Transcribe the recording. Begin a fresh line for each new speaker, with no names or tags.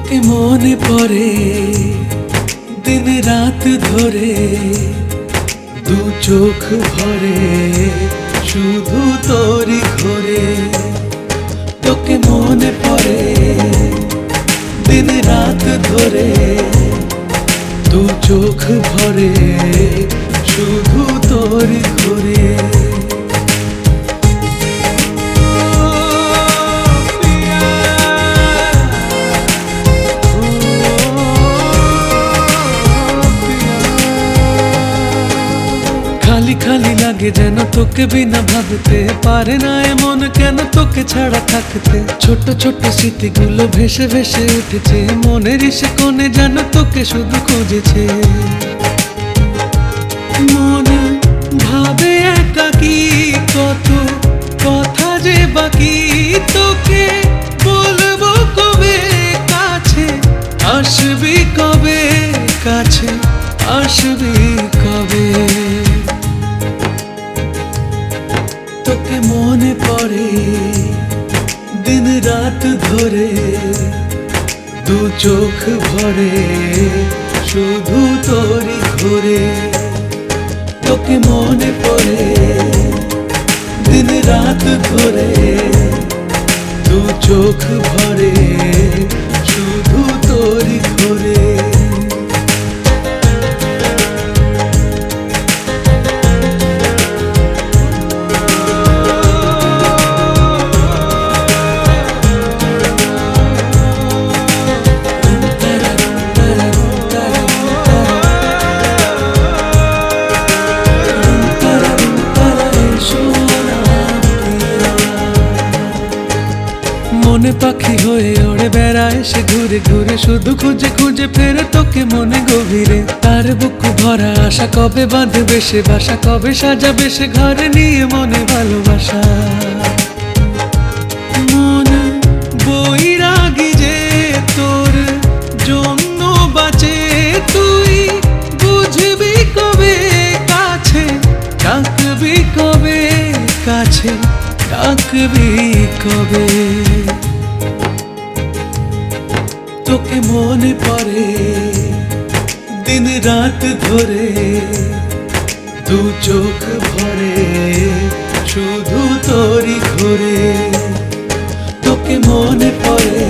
তোকে মনে পড়ে দিন রাত ধরে, দু চোখ ভরে শুধু তোরই ঘরে। তোকে মনে পড়ে দিন রাত ধরে, দু চোখ ভরে শুধু তোরই ঘরে। খালি খালি লাগে যেন তোকে বিনা ভাবতে পারে না এমন কেন তোকে ছাড়া থাকতে। ছোট ছোট স্মৃতিগুলো ভেসে ভেসে উঠেছে মনের সে কোণে, যেন তোকে শুধু খুঁজেছে। মনে ভাবে একাকী কত কথা যে বাকি, তোকে বলবো কবে কাছে আসবি, কবে কাছে আসবি কবে। তোকে মনে পড়ে দিন রাত ধরে, দু চোখ ভরে শুধু তোরই ঘরে। তোকে মনে পড়ে দিন রাত ধরে, দু চোখ ভরে শুধু তোরই ঘরে। মনে পাখি হয়ে ওড়ে বেড়ায় সে ঘুরে ঘুরে, শুধু খুঁজে খুঁজে ফেরে তোকে মনে গভীরে। তার বুক ভরা আশা কবে বাঁধবে সে বাসা, কবে সাজাবে সে ঘরে নিয়ে মনে ভালোবাসা। মনে বৈরাগী যে তোর জন্য বাঁচে, তুই বুঝবি কবে কাছে ডাকবি, কবে কাছে ডাকবি কবে। তোকে মনে পড়ে দিন রাত ধরে, দু চোখ ভরে শুধু তোরই ঘরে। তোকে মনে পড়ে